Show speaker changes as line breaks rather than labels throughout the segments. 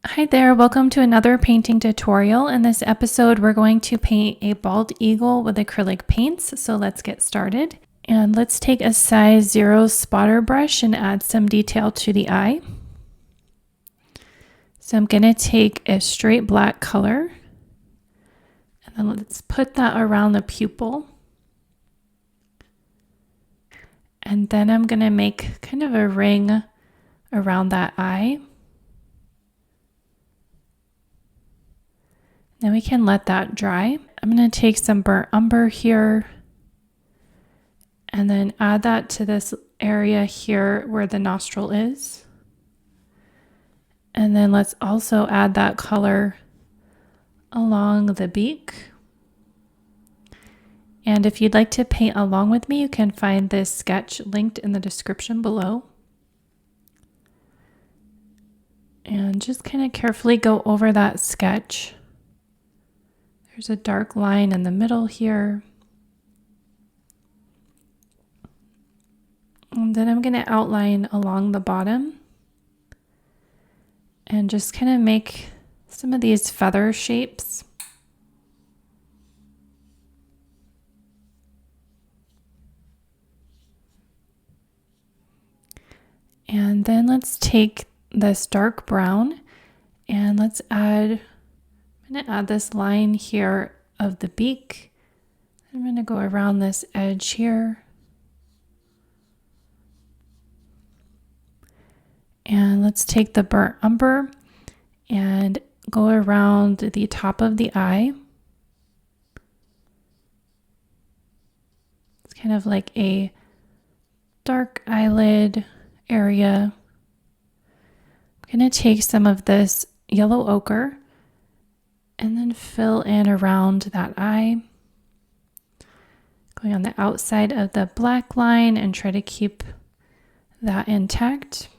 Hi there, welcome to another painting tutorial. In this episode, we're going to paint a bald eagle with acrylic paints. So let's get started. And let's take a size 0 spotter brush and add some detail to the eye. So I'm going to take a straight black color and then let's put that around the pupil. And then I'm going to make kind of a ring around that eye. Then we can let that dry. I'm going to take some burnt umber here and then add that to this area here where the nostril is. And then let's also add that color along the beak. And if you'd like to paint along with me, you can find this sketch linked in the description below. And just kind of carefully go over that sketch. There's a dark line in the middle here. And then I'm going to outline along the bottom and just kind of make some of these feather shapes. And then let's take this dark brown and let's add, I'm going to add this line here of the beak. I'm going to go around this edge here. And let's take the burnt umber and go around the top of the eye. It's kind of like a dark eyelid area. I'm going to take some of this yellow ochre and then fill in around that eye. Going on the outside of the black line and try to keep that intact.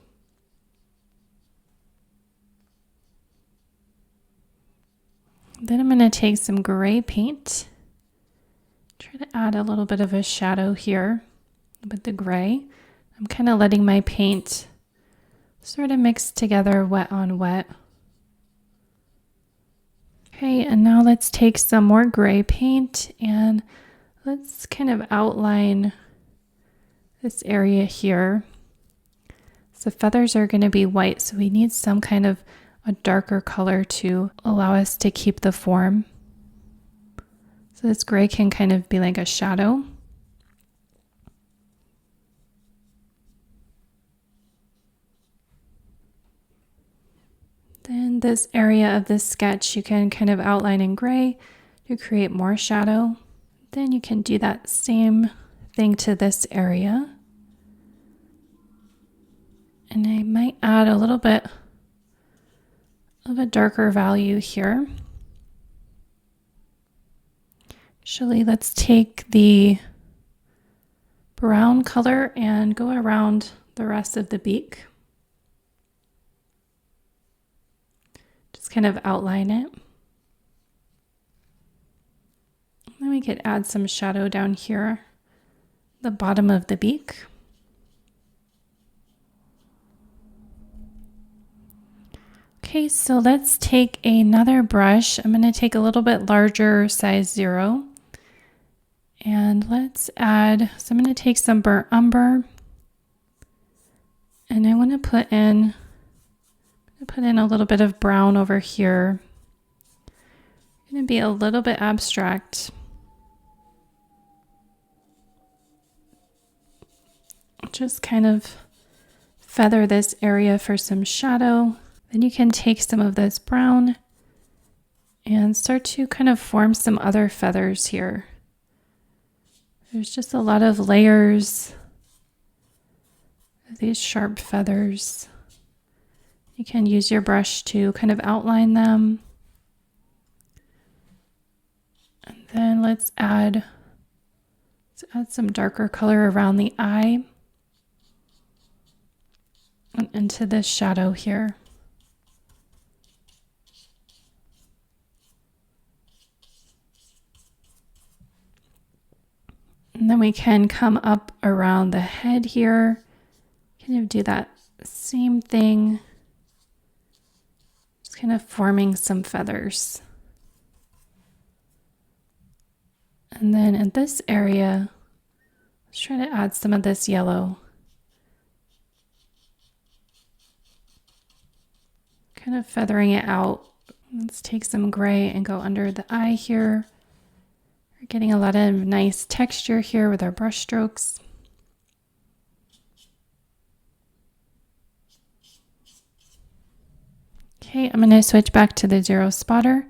Then I'm going to take some gray paint. Try to add a little bit of a shadow here with the gray. I'm kind of letting my paint sort of mix together wet on wet. Okay, and now let's take some more gray paint and let's kind of outline this area here. So feathers are going to be white, so we need some kind of a darker color to allow us to keep the form. So this gray can kind of be like a shadow. Then this area of this sketch you can kind of outline in gray to create more shadow. Then you can do that same thing to this area. And I might add a little bit of a darker value here. Actually, let's take the brown color and go around the rest of the beak. Just kind of outline it. Then we could add some shadow down here, the bottom of the beak. Okay, so let's take another brush. I'm going to take a little bit larger, size 0. And let's add, so I'm going to take some burnt umber. And I want to put in a little bit of brown over here. It's going to be a little bit abstract. Just kind of feather this area for some shadow. Then you can take some of this brown and start to kind of form some other feathers here. There's just a lot of layers of these sharp feathers. You can use your brush to kind of outline them. And then let's add some darker color around the eye and into this shadow here. And then we can come up around the head here, kind of do that same thing. Just kind of forming some feathers. And then in this area, let's try to add some of this yellow. Kind of feathering it out. Let's take some gray and go under the eye here. We're getting a lot of nice texture here with our brush strokes. Okay, I'm going to switch back to the zero spotter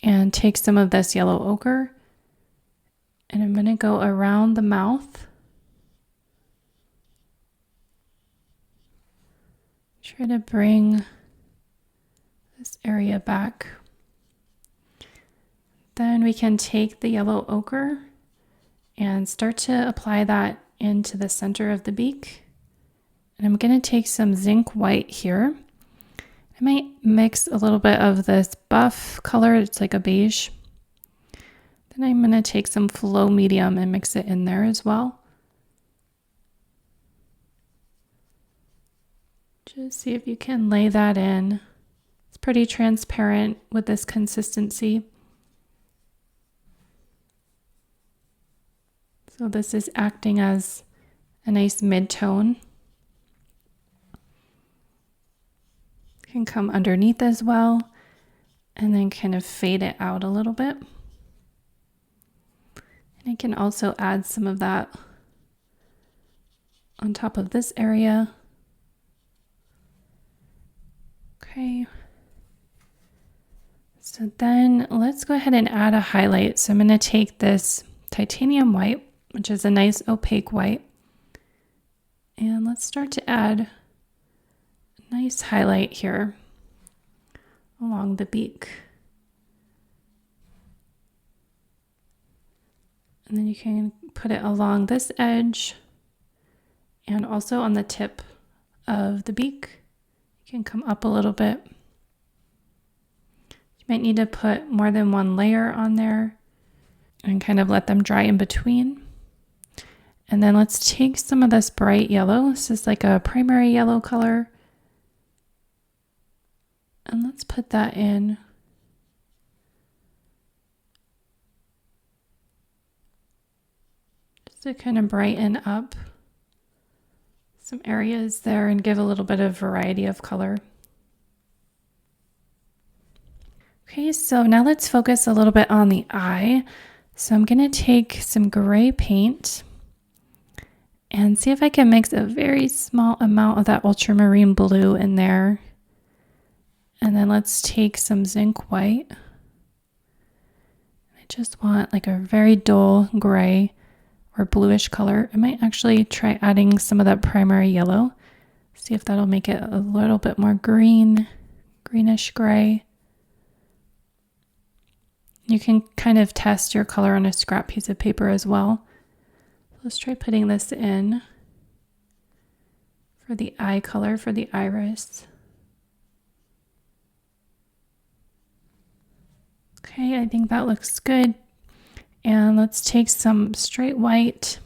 and take some of this yellow ochre. And I'm going to go around the mouth. Try to bring this area back. Then we can take the yellow ochre and start to apply that into the center of the beak. And I'm going to take some zinc white here. I might mix a little bit of this buff color. It's like a beige. Then I'm going to take some flow medium and mix it in there as well. Just see if you can lay that in. It's pretty transparent with this consistency. So this is acting as a nice mid-tone. Can come underneath as well, and then kind of fade it out a little bit. And I can also add some of that on top of this area. Okay. So then let's go ahead and add a highlight. So I'm going to take this titanium white, which is a nice opaque white, and let's start to add a nice highlight here along the beak. And then you can put it along this edge and also on the tip of the beak. You can come up a little bit. You might need to put more than one layer on there and kind of let them dry in between. And then let's take some of this bright yellow. This is like a primary yellow color. And let's put that in. Just to kind of brighten up some areas there and give a little bit of variety of color. Okay, so now let's focus a little bit on the eye. So I'm going to take some gray paint and see if I can mix a very small amount of that ultramarine blue in there. And then let's take some zinc white. I just want like a very dull gray or bluish color. I might actually try adding some of that primary yellow. See if that'll make it a little bit more greenish gray. You can kind of test your color on a scrap piece of paper as well. Let's try putting this in for the eye color, for the iris. Okay, I think that looks good. And let's take some straight white.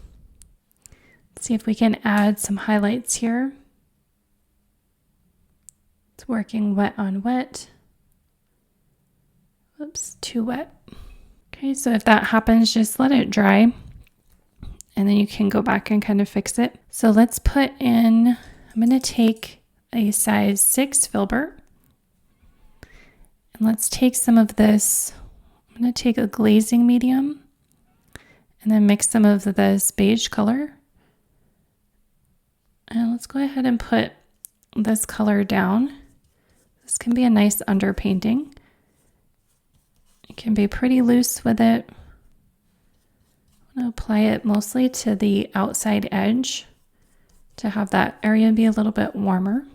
See if we can add some highlights here. It's working wet on wet. Oops, too wet. Okay, so if that happens, just let it dry. And then you can go back and kind of fix it. So let's put in, I'm going to take a size 6 filbert. And let's take some of this, I'm going to take a glazing medium and then mix some of this beige color. And let's go ahead and put this color down. This can be a nice underpainting. You can be pretty loose with it. I'm going to apply it mostly to the outside edge to have that area be a little bit warmer.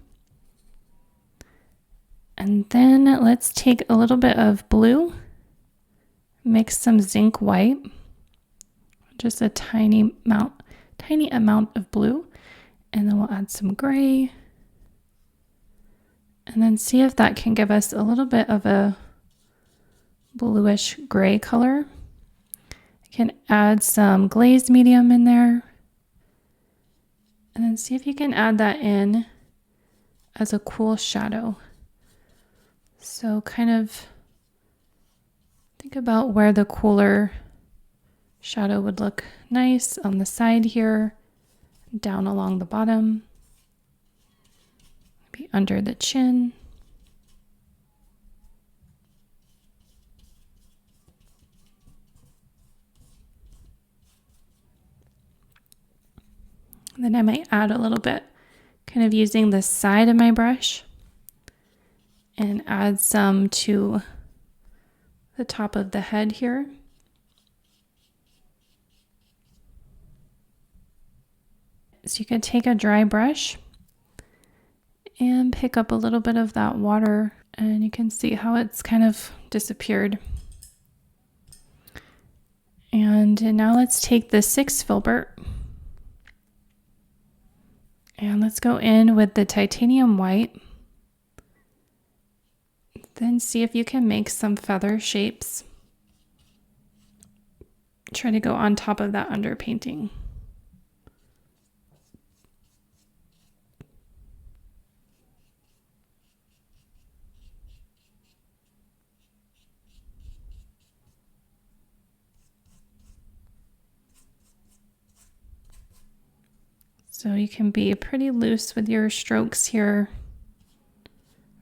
And then let's take a little bit of blue, mix some zinc white, just a tiny amount of blue, and then we'll add some gray. And then see if that can give us a little bit of a bluish gray color. You can add some glazed medium in there. And then see if you can add that in as a cool shadow. So kind of think about where the cooler shadow would look nice on the side here, down along the bottom, maybe under the chin. And then I might add a little bit, kind of using the side of my brush, and add some to the top of the head here. So you can take a dry brush and pick up a little bit of that water, and you can see how it's kind of disappeared. And now let's take the 6 filbert and let's go in with the titanium white. Then see if you can make some feather shapes. Try to go on top of that underpainting. So you can be pretty loose with your strokes here,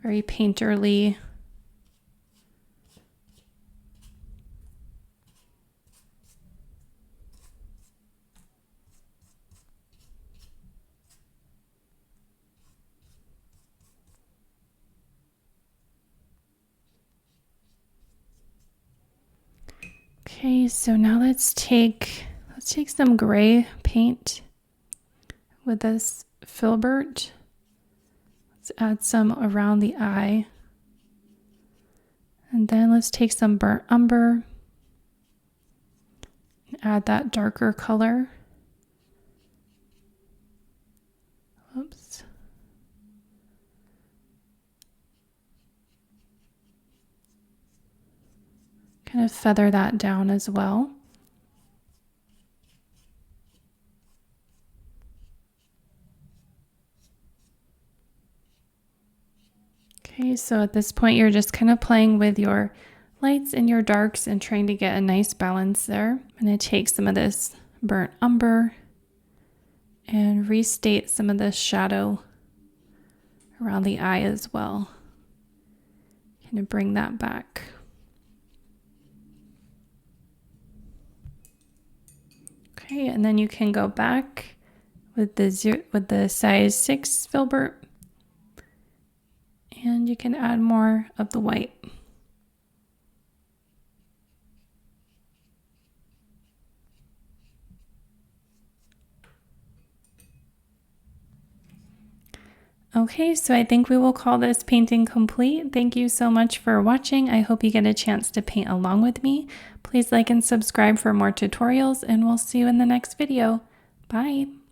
very painterly. Okay, so now let's take some gray paint with this filbert. Let's add some around the eye. And then let's take some burnt umber and add that darker color. Oops. Kind of feather that down as well. Okay, so at this point you're just kind of playing with your lights and your darks and trying to get a nice balance there. I'm going to take some of this burnt umber and restate some of this shadow around the eye as well. Kind of bring that back. Okay, and then you can go back with the size 6 filbert, and you can add more of the white. Okay, so I think we will call this painting complete. Thank you so much for watching. I hope you get a chance to paint along with me. Please like and subscribe for more tutorials, and we'll see you in the next video. Bye!